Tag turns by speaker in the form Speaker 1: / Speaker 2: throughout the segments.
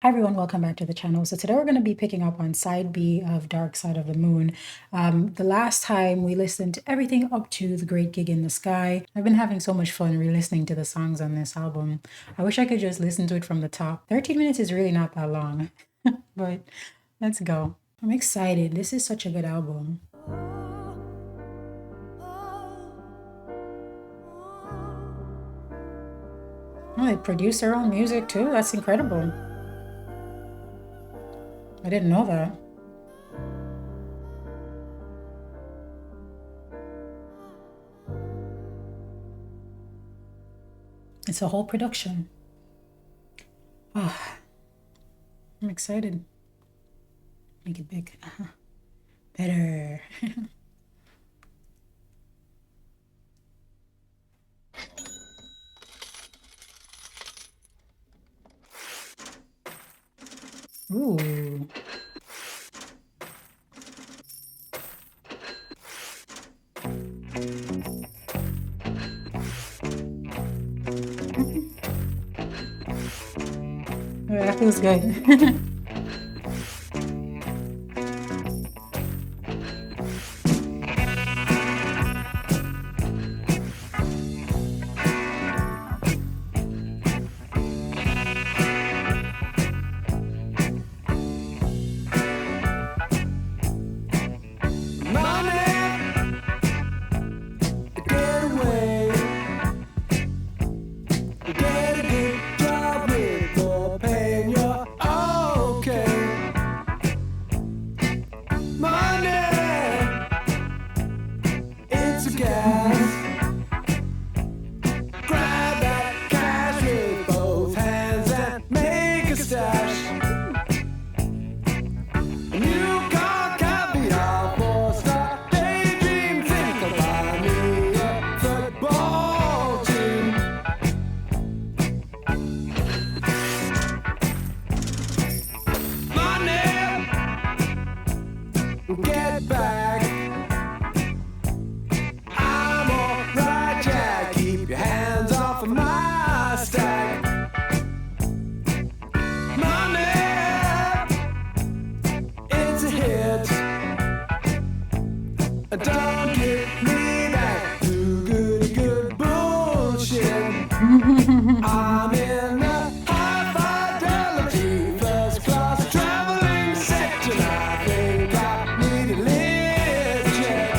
Speaker 1: Hi everyone, welcome back to the channel. So today we're going to be picking up on side B of Dark Side of the Moon. The last time we listened to everything up to The Great Gig in the Sky. I've been having so much fun re-listening to the songs on this album. I wish I could just listen to it from the top. 13 minutes is really not that long, but let's go. I'm excited. This is such a good album. Oh, they produce their own music too? That's incredible. I didn't know that. It's a whole production. Oh, I'm excited. Make it big. Better. Ooh. Oh, that feels good.
Speaker 2: I'm in a high fidelity first class traveling section. I think I need a lift jet.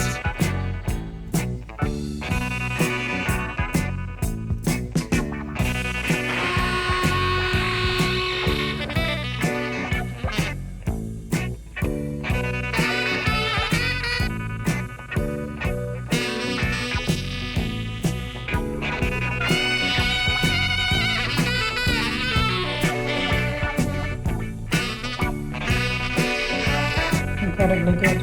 Speaker 1: Incredibly good.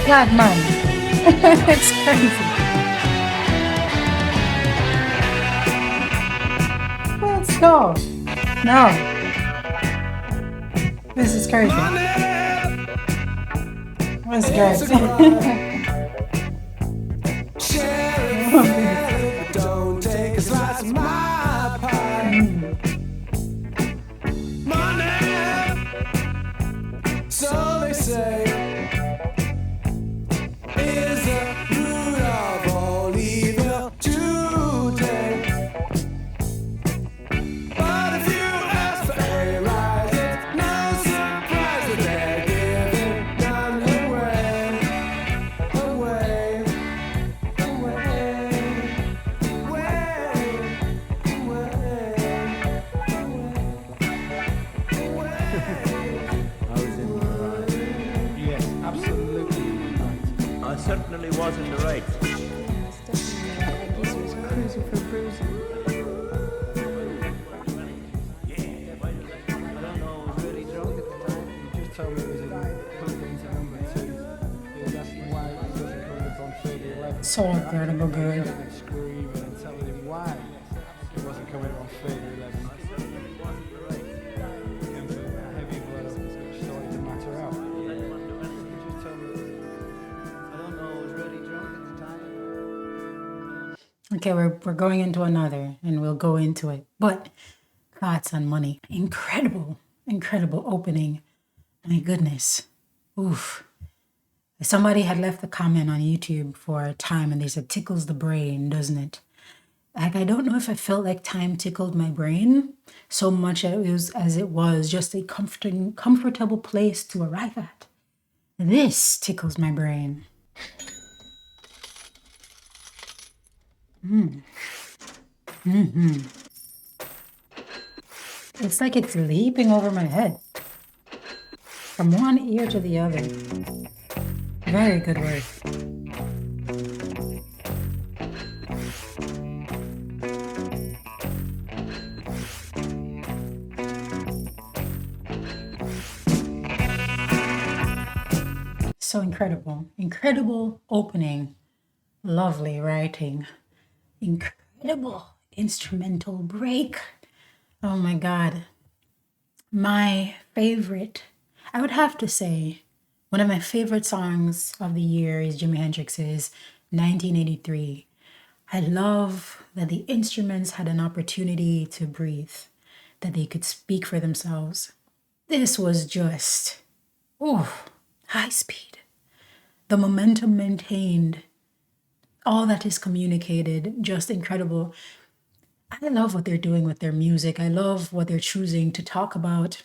Speaker 1: God, man. It's crazy. Let's go. No, this is crazy.
Speaker 2: Money,
Speaker 1: What's
Speaker 2: it's a
Speaker 1: drugs?
Speaker 2: crime. Share it
Speaker 1: Oh, goodness.
Speaker 2: fairly, but don't take a slice of my pie. Money, so they say, is the root of all evil today. But if you ask for a rise, it's no surprise that they're giving none away, away,
Speaker 3: I was in the right. Yes, absolutely in the right. I certainly was in the right. I don't know, I was really drunk at the time. You just told me it was into number 2. He was asking why it wasn't coming up on 3011.
Speaker 1: So incredible good.
Speaker 3: And screaming and telling him why it wasn't coming up on 3011. Heavy blood started to matter out. You just told me. I don't know, I was really drunk at the time.
Speaker 1: Okay, we're going into another, and we'll go into it. But thoughts on money. Incredible, incredible opening. My goodness. Oof. Somebody had left a comment on YouTube for a time and they said, tickles the brain, doesn't it? Like, I don't know if I felt like time tickled my brain so much as it was just a comfortable place to arrive at. This tickles my brain. It's like it's leaping over my head from one ear to the other. Very good work. So incredible. Incredible opening. Lovely writing. Incredible instrumental break. Oh my God. My favorite, I would have to say, one of my favorite songs of the year is Jimi Hendrix's 1983. I love that the instruments had an opportunity to breathe, that they could speak for themselves. This was just, high speed. The momentum maintained, all that is communicated, just incredible. I love what they're doing with their music. I love what they're choosing to talk about.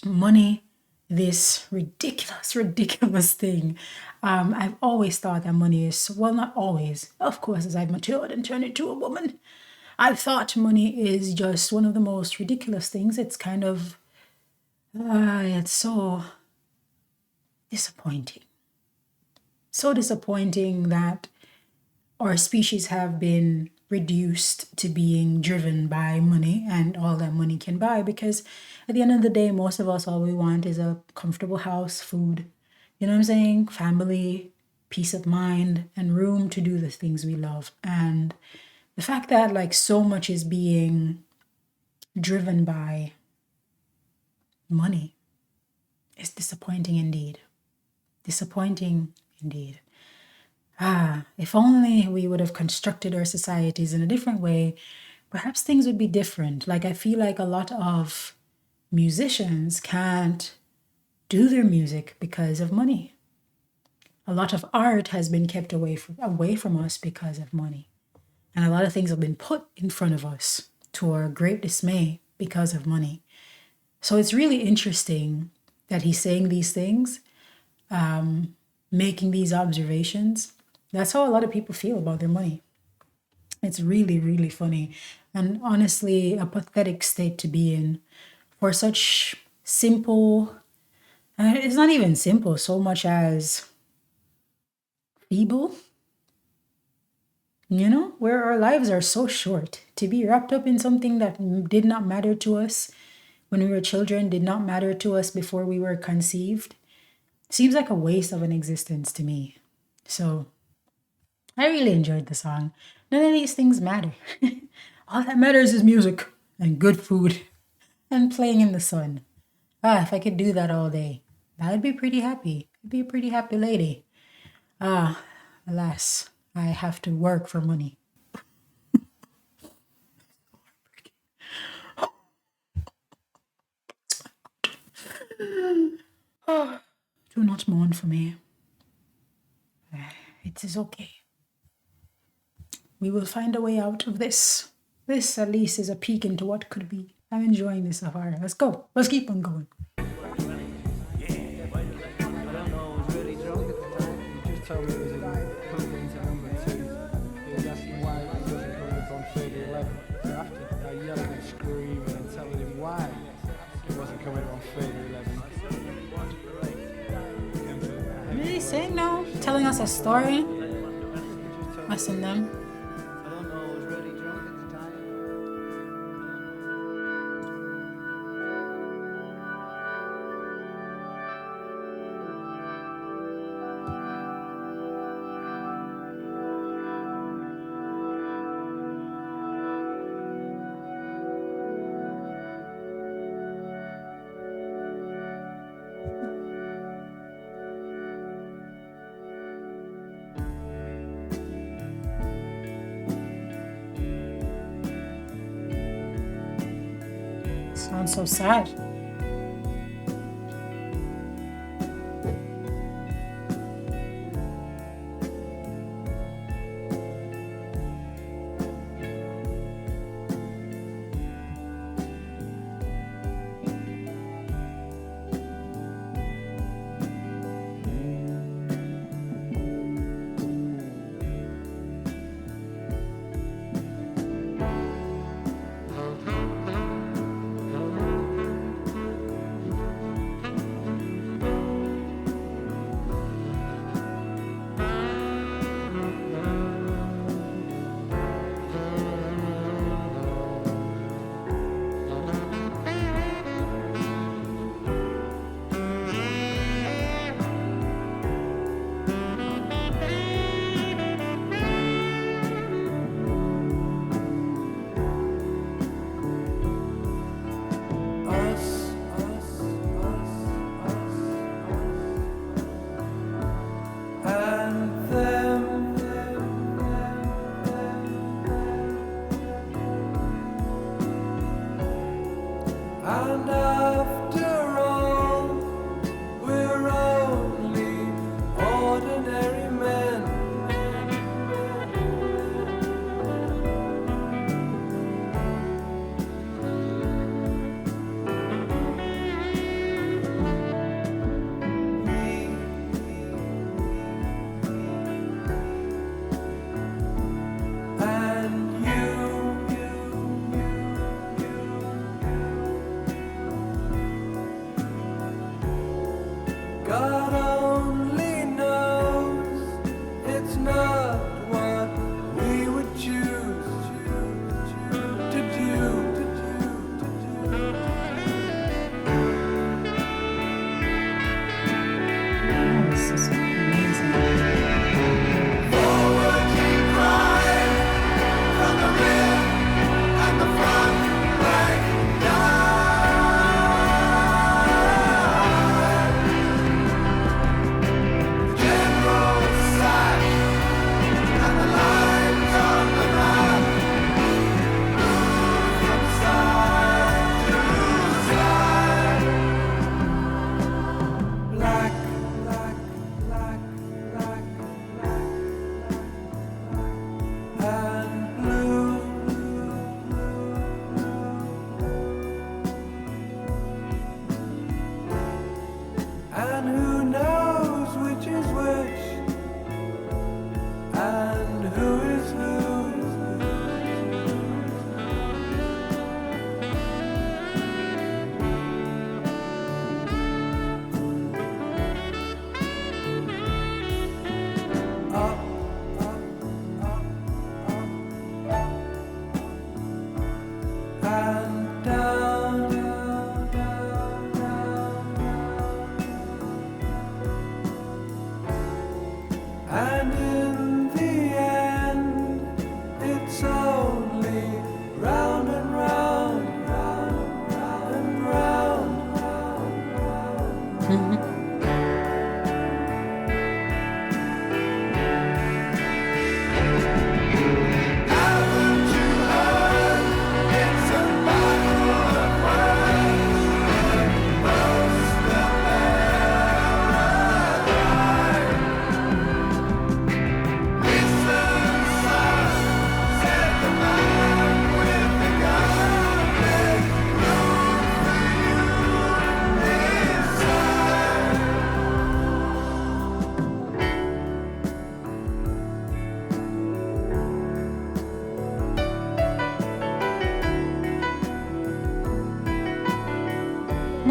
Speaker 1: Money, this ridiculous, ridiculous thing. I've always thought that money is, well, not always. Of course, as I've matured and turned into a woman, I've thought money is just one of the most ridiculous things. It's kind of, it's so disappointing. So disappointing that our species have been reduced to being driven by money and all that money can buy, because at the end of the day, most of us, all we want is a comfortable house, food, you know what I'm saying, family, peace of mind, and room to do the things we love. And the fact that like so much is being driven by money is disappointing indeed. Disappointing indeed. If only we would have constructed our societies in a different way, perhaps things would be different. Like, I feel like a lot of musicians can't do their music because of money. A lot of art has been kept away from us because of money. And a lot of things have been put in front of us to our great dismay because of money. So it's really interesting that he's saying these things, making these observations. That's how a lot of people feel about their money. It's really, really funny. And honestly, a pathetic state to be in for such simple, it's not even simple so much as feeble, where our lives are so short. To be wrapped up in something that did not matter to us when we were children, did not matter to us before we were conceived, seems like a waste of an existence to me. So I really enjoyed the song. None of these things matter. All that matters is music and good food and playing in the sun. Ah, if I could do that all day, I'd be pretty happy. I'd be a pretty happy lady. Ah, alas, I have to work for money. Do not mourn for me. It is okay. We will find a way out of this. This, at least, is a peek into what could be. I'm enjoying this so far. Let's go. Let's keep on going.
Speaker 3: I don't know, I was really drunk at the time. He just told me it was in plugged into number 2. He was asking why it wasn't coming up on 3011. So after I yelling and screaming and telling him why it wasn't coming up on 3011.
Speaker 1: Really saying no? Telling us a story? Us and them.
Speaker 3: I don't know, I was really drunk at the time.
Speaker 1: Sounds so sad.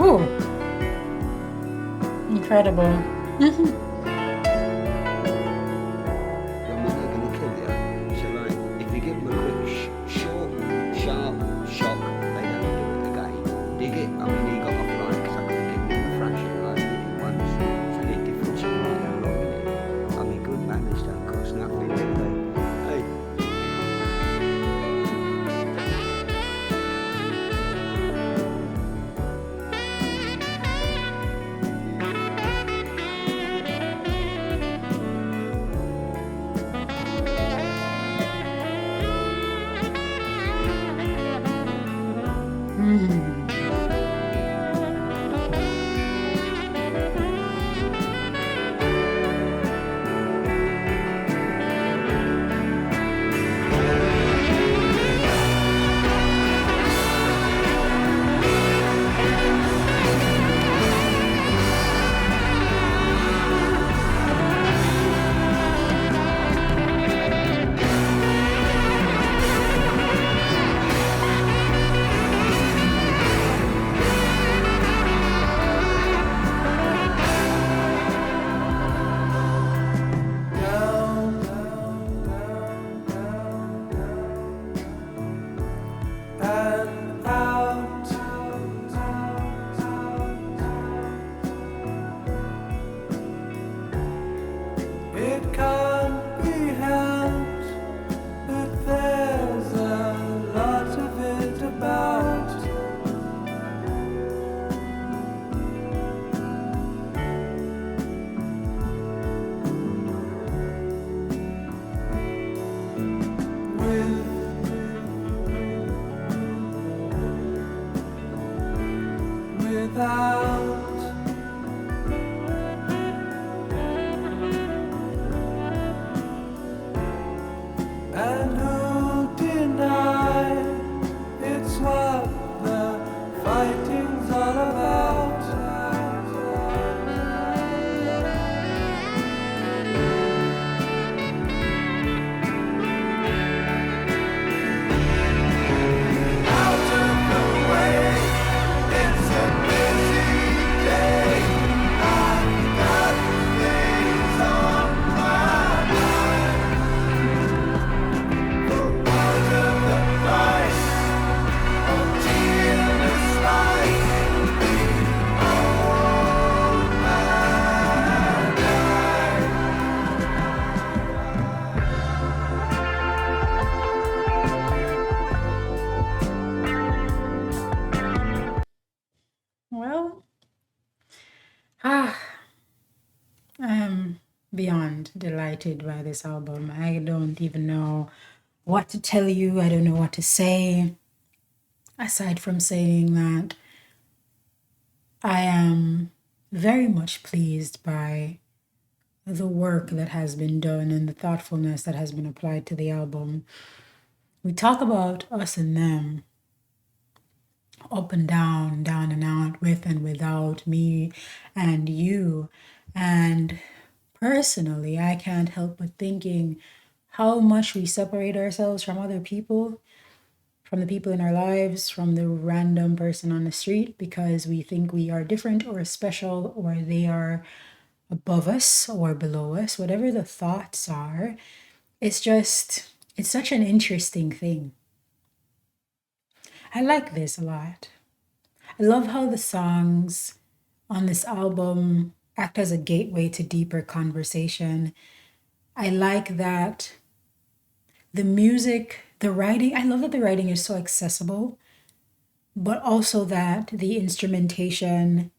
Speaker 1: Ooh, incredible.
Speaker 4: I mean, they're going to kill you. So, like, if you give them a quick, short, sharp shock, they don't do it again. Dig it? I mean, he got off like, because I could have given him a thrashing, like, hit him once. It's only a difference of like how long, innit? I mean, good manners don't cost nothing, do they? Hey.
Speaker 1: Mm.
Speaker 2: Down, and out. It can't be helped that there's a lot of it about. With, without. And who deny it's what the fighting's all about? Out of the way, it's a busy day. I've got things on my mind. Out of the price of tea in the slice, the old man died.
Speaker 1: Well, ah, I'm beyond delighted by this album. I don't even know what to tell you. I don't know what to say. Aside from saying that I am very much pleased by the work that has been done and the thoughtfulness that has been applied to the album. We talk about us and them, up and down and out, with and without, me and you. And personally, I can't help but thinking how much we separate ourselves from other people, from the people in our lives, from the random person on the street, because we think we are different or special or they are above us or below us, whatever the thoughts are. It's just, it's such an interesting thing. I like this a lot. I love how the songs on this album act as a gateway to deeper conversation. I like that the music, the writing, I love that the writing is so accessible, but also that the instrumentation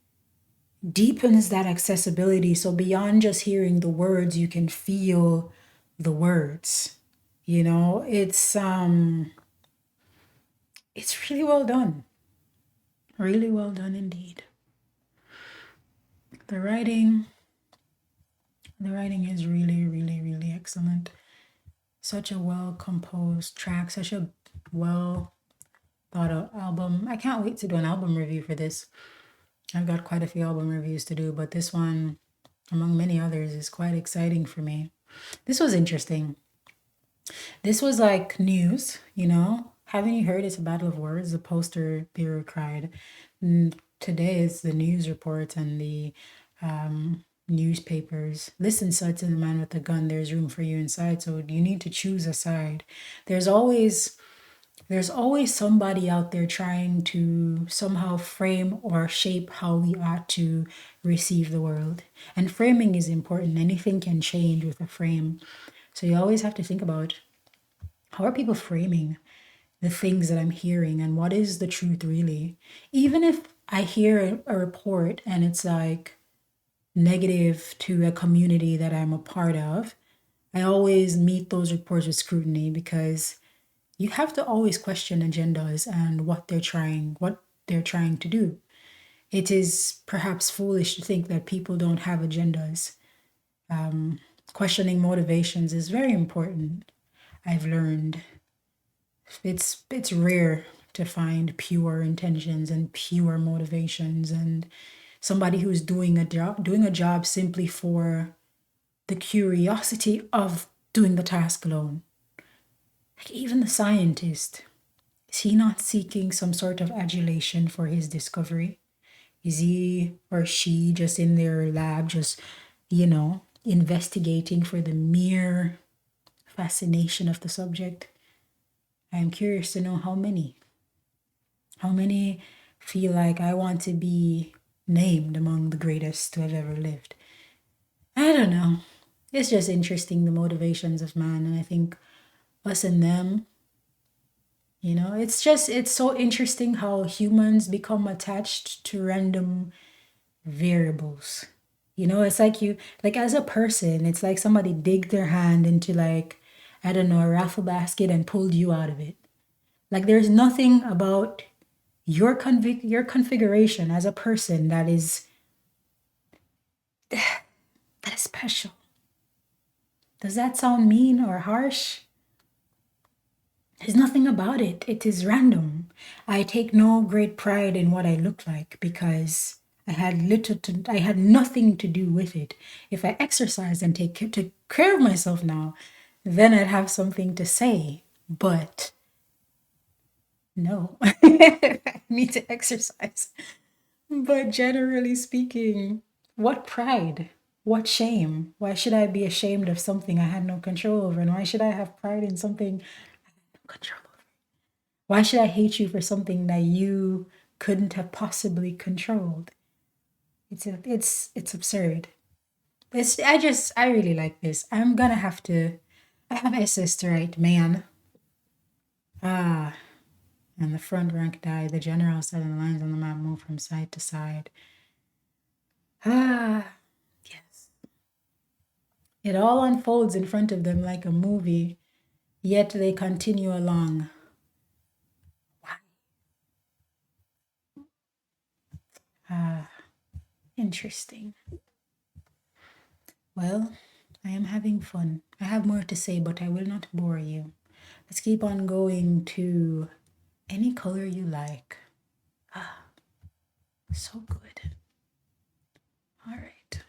Speaker 1: deepens that accessibility. So beyond just hearing the words, you can feel the words. You know, it's really well done. Really well done indeed. The writing, the writing is really, really, really excellent. Such a well composed track, such a well thought out album. I can't wait to do an album review for this. I've got quite a few album reviews to do, but this one, among many others, is quite exciting for me. This was interesting. This was like news, you know? Haven't you heard It's a Battle of Words? The poster Bureau cried. today is the news reports and the newspapers. Listen, son, to the man with the gun. There's room for you inside. So you need to choose a side. There's always somebody out there trying to somehow frame or shape how we ought to receive the world. And framing is important. Anything can change with a frame. So you always have to think about, how are people framing the things that I'm hearing, and what is the truth really? Even if I hear a report and it's like negative to a community that I'm a part of, I always meet those reports with scrutiny, because you have to always question agendas and what they're trying to do. It is perhaps foolish to think that people don't have agendas. Questioning motivations is very important. I've learned it's rare to find pure intentions and pure motivations, and somebody who's doing a job simply for the curiosity of doing the task alone. Like, even the scientist, is he not seeking some sort of adulation for his discovery? Is he or she just in their lab, just, investigating for the mere fascination of the subject? I am curious to know how many. How many feel like, I want to be named among the greatest to have ever lived? I don't know. It's just interesting, the motivations of man. And I think us and them, it's so interesting how humans become attached to random variables. It's like as a person, it's like somebody digged their hand into, like, I don't know, a raffle basket and pulled you out of it. Like, there's nothing about your configuration as a person that is special. Does that sound mean or harsh? There's nothing about it. It is random. I take no great pride in what I look like, because I had nothing to do with it. If I exercise and take care of myself now, then I'd have something to say. But no, I need to exercise. But generally speaking, what pride? What shame? Why should I be ashamed of something I had no control over? And why should I have pride in something I had no control over? Why should I hate you for something that you couldn't have possibly controlled? It's absurd. I really like this. I have essays to write, man. And the front rank died. The general said, and the lines on the map moved from side to side. Yes. It all unfolds in front of them like a movie, yet they continue along. Why? Interesting. Well, I am having fun. I have more to say, but I will not bore you. Let's keep on going to any color you like. So good. All right.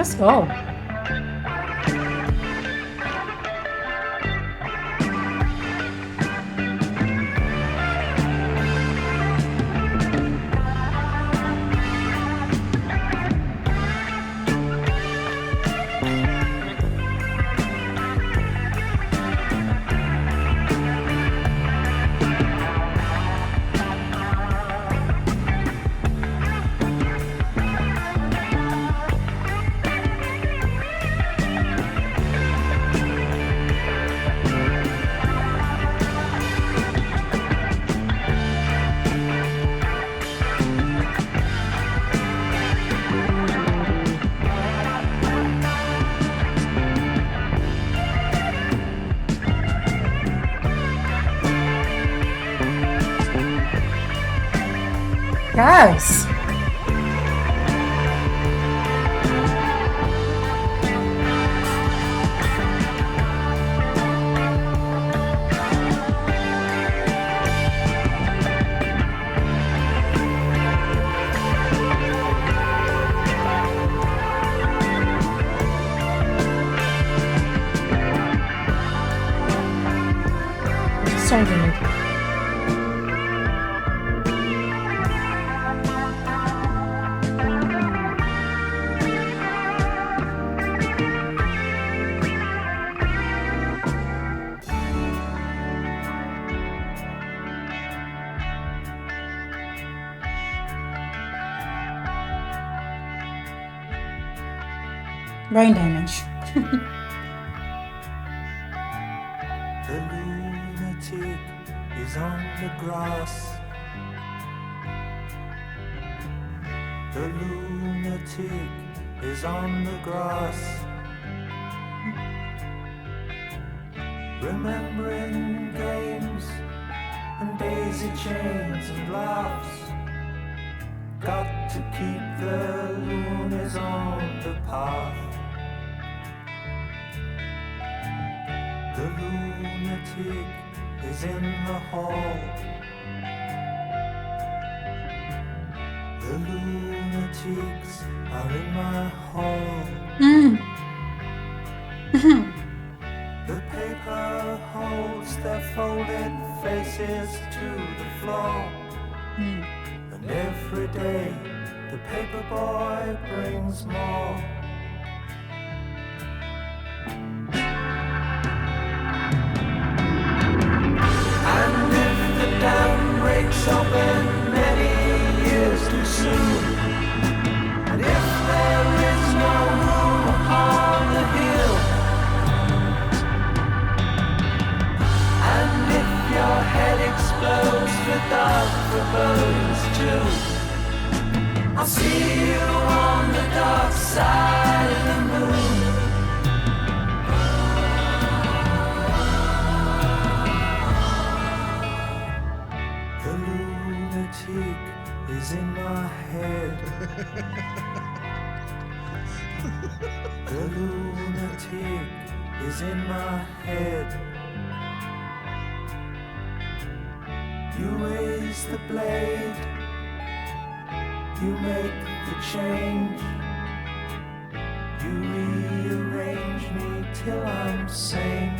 Speaker 1: Let's go. Yes. So good. Brain damage.
Speaker 2: The lunatic is on the grass. The lunatic is on the grass. Remembering games and daisy chains and laughs. Got to keep the loonies on the path. The lunatic is in the hall. The lunatics are in my hall. The paper holds their folded faces to the floor. And every day the paper boy brings more. And if the dam breaks open many years too soon, and if there is no room upon the hill, and if your head explodes with dark forebodings too, I'll see you on the dark side of the moon. The lunatic is in my head. The lunatic is in my head. You raise the blade, you make the change, you rearrange me till I'm sane.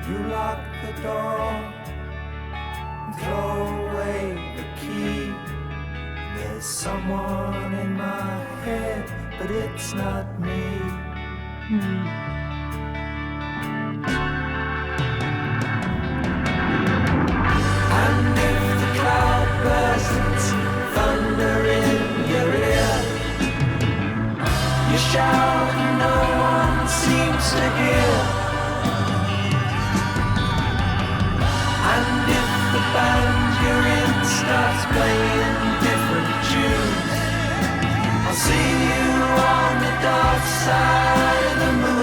Speaker 2: You lock the door and throw away the key. There's someone in my head, but it's not me. And if the cloud bursts, thunder in your ear, you shout and no one seems to hear. And if the band you're in starts playing different tunes, I'll see you on the dark side of the moon.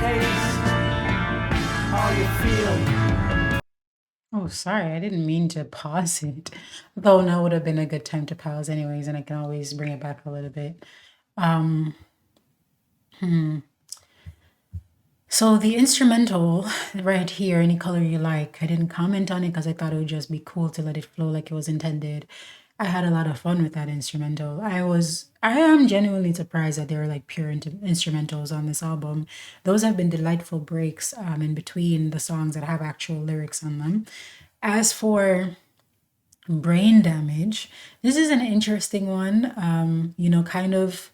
Speaker 2: taste, all you feel.
Speaker 1: Oh, sorry, I didn't mean to pause it. Though now would have been a good time to pause anyways, and I can always bring it back a little bit. Um, so the instrumental right here, Any Color You Like, I didn't comment on it because I thought it would just be cool to let it flow like it was intended. I had a lot of fun with that instrumental. I am genuinely surprised that there are like pure instrumentals on this album. Those have been delightful breaks in between the songs that have actual lyrics on them. As for Brain Damage, this is an interesting one. Kind of,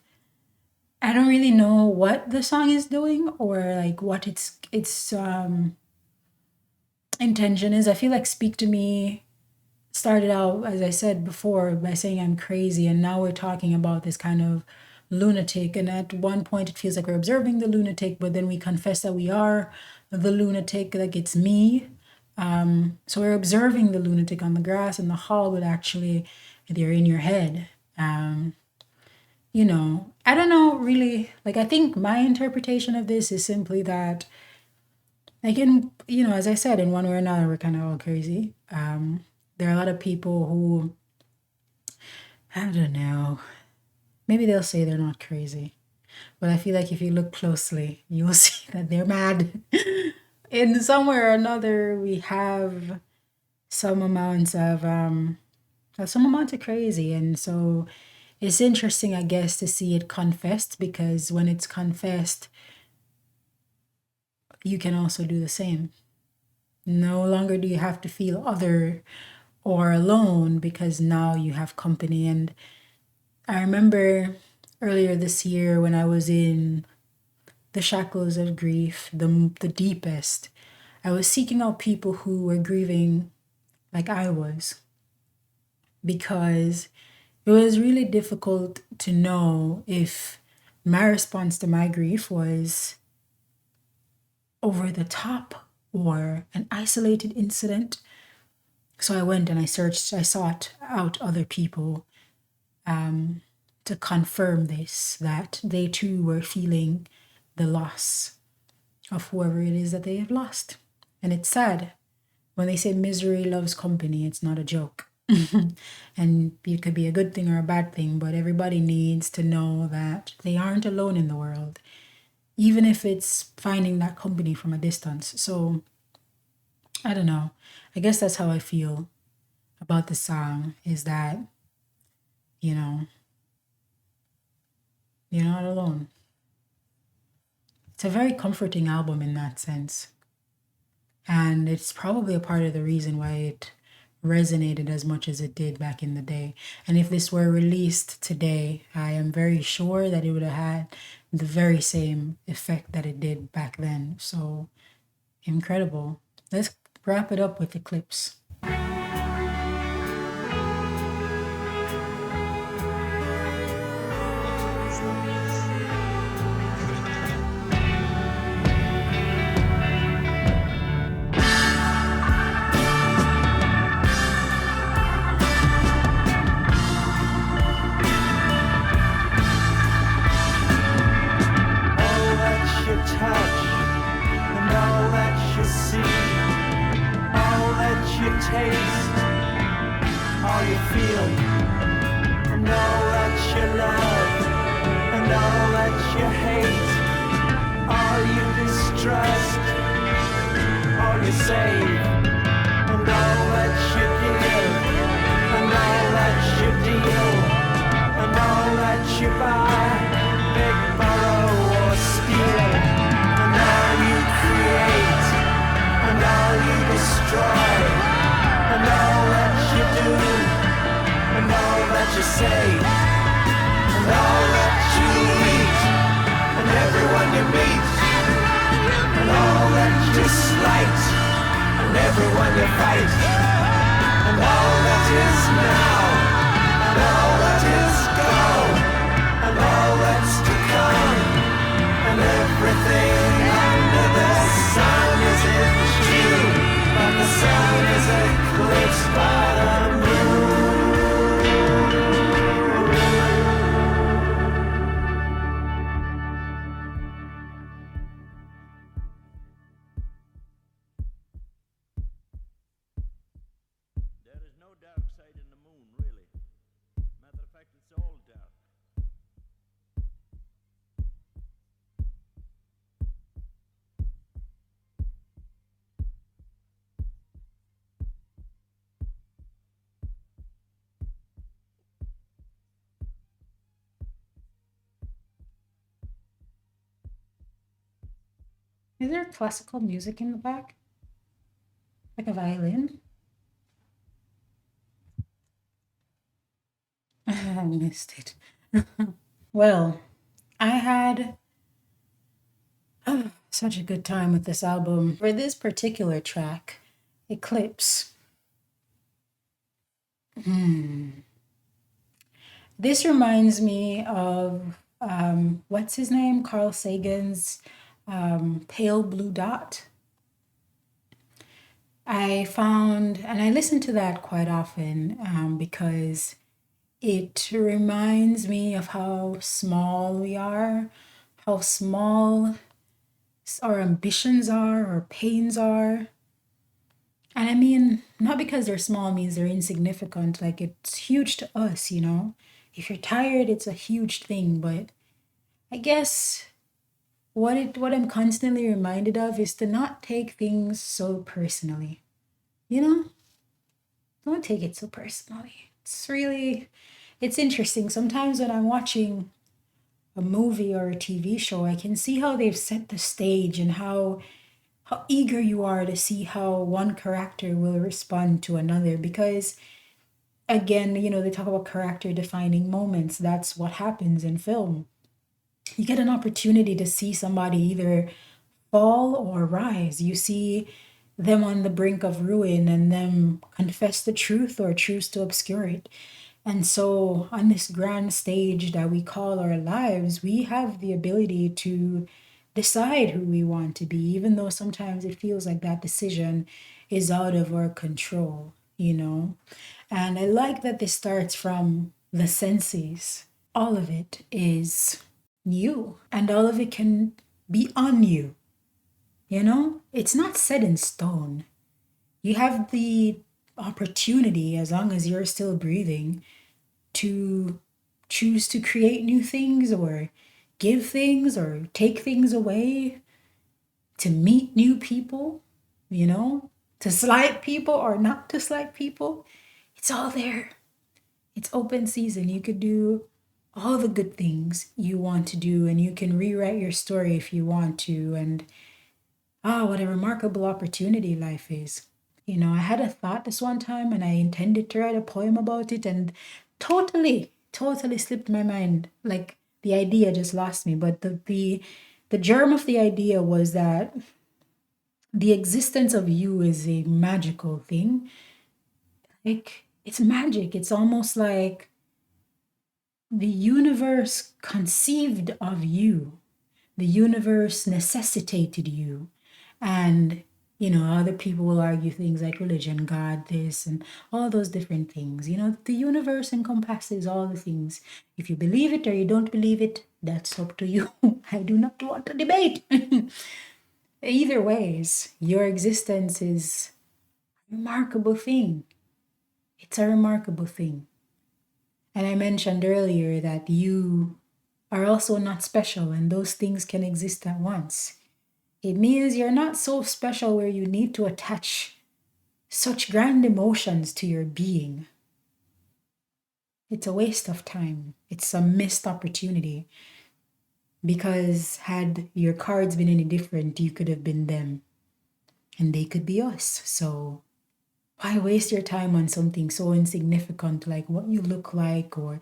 Speaker 1: I don't really know what the song is doing or like what its intention is. I feel like Speak to Me started out, as I said before, by saying I'm crazy, and now we're talking about this kind of lunatic. And at one point, it feels like we're observing the lunatic, but then we confess that we are the lunatic, like it's me. So we're observing the lunatic on the grass in the hall, but actually, they're in your head. I don't know really. Like, I think my interpretation of this is simply that, like, as I said, in one way or another, we're kind of all crazy. There are a lot of people who, I don't know, maybe they'll say they're not crazy, but I feel like if you look closely, you will see that they're mad. In some way or another, we have some amount of crazy, and so it's interesting, I guess, to see it confessed, because when it's confessed, you can also do the same. No longer do you have to feel other or alone, because now you have company. And I remember earlier this year when I was in the shackles of grief, the deepest, I was seeking out people who were grieving like I was, because it was really difficult to know if my response to my grief was over the top or an isolated incident. So I went and I sought out other people to confirm this, that they too were feeling the loss of whoever it is that they have lost. And it's sad. When they say misery loves company, it's not a joke. And it could be a good thing or a bad thing, but everybody needs to know that they aren't alone in the world, even if it's finding that company from a distance. So I don't know. I guess that's how I feel about the song, is that, you're not alone. It's a very comforting album in that sense. And it's probably a part of the reason why it resonated as much as it did back in the day. And if this were released today, I am very sure that it would have had the very same effect that it did back then. So incredible. Let's wrap it up with Eclipse.
Speaker 2: Taste all you feel, and all that you love, and all that you hate, all you distrust, all you save, and all that you give, and all that you deal, and all that you buy, big, borrow or steal, and all you create, and all you destroy, and all that you do, and all that you say, and all that you eat, and everyone you meet, and all that you slight, and everyone you fight, and all that is now, and all that is gone, and all that's to come, and everything under the sun is in June, but the sun is eclipsed by the moon.
Speaker 1: Is there classical music in the back? Like a violin? I missed it. Well, I had such a good time with this album. For this particular track, Eclipse, this reminds me of what's his name? Carl Sagan's Pale Blue Dot. I found, and I listen to that quite often because it reminds me of how small we are, how small our ambitions are, our pains are. And I mean, not because they're small means they're insignificant. Like, it's huge to us, you know? If you're tired, it's a huge thing. But I guess what I'm constantly reminded of is to not take things so personally. You know? Don't take it so personally. It's interesting. Sometimes when I'm watching a movie or a TV show, I can see how they've set the stage and how eager you are to see how one character will respond to another because again, you know, they talk about character defining moments. That's what happens in film. You get an opportunity to see somebody either fall or rise. You see them on the brink of ruin and them confess the truth or choose to obscure it. And so, on this grand stage that we call our lives, we have the ability to decide who we want to be, even though sometimes it feels like that decision is out of our control, you know? And I like that this starts from the senses. All of it is you, and all of it can be on you, you know? It's not set in stone. You have the opportunity, as long as you're still breathing, to choose to create new things or give things or take things away, to meet new people, you know, to slight people or not to slight people. It's all there. It's open season. You could do all the good things you want to do, and you can rewrite your story if you want to. And what a remarkable opportunity life is. You know, I had a thought this one time and I intended to write a poem about it and totally slipped my mind. Like the idea just lost me. But the germ of the idea was that the existence of you is a magical thing. Like it's magic. It's almost like the universe conceived of you. The universe necessitated you. And, you know, other people will argue things like religion, God, this, and all those different things. You know, the universe encompasses all the things. If you believe it or you don't believe it, that's up to you. I do not want to debate. Either ways, your existence is a remarkable thing. It's a remarkable thing. And I mentioned earlier that you are also not special, and those things can exist at once. It means you're not so special where you need to attach such grand emotions to your being. It's a waste of time. It's a missed opportunity. Because had your cards been any different, you could have been them. And they could be us. So why waste your time on something so insignificant like what you look like or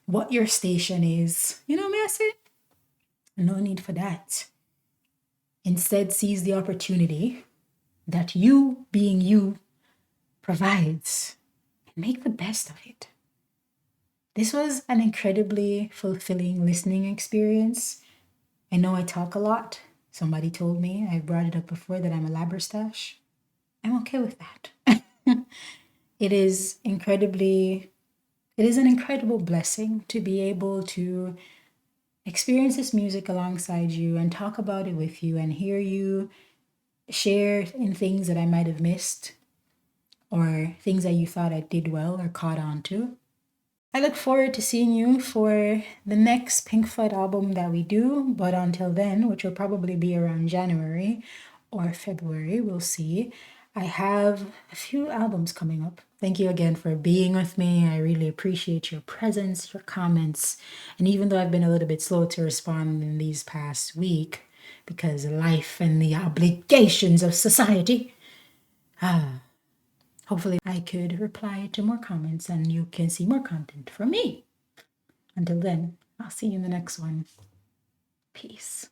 Speaker 1: what your station is? You know what I say? No need for that. Instead, seize the opportunity that you, being you, provides and make the best of it. This was an incredibly fulfilling listening experience. I know I talk a lot. Somebody told me, I brought it up before, that I'm a labberstache. I'm okay with that. It is an incredible blessing to be able to experience this music alongside you and talk about it with you and hear you share in things that I might have missed or things that you thought I did well or caught on to. I look forward to seeing you for the next Pink Floyd album that we do, but until then, which will probably be around January or February, we'll see. I have a few albums coming up. Thank you again for being with me. I really appreciate your presence, your comments, and even though I've been a little bit slow to respond in these past week, because life and the obligations of society. Hopefully I could reply to more comments and you can see more content from me. Until then, I'll see you in the next one. Peace.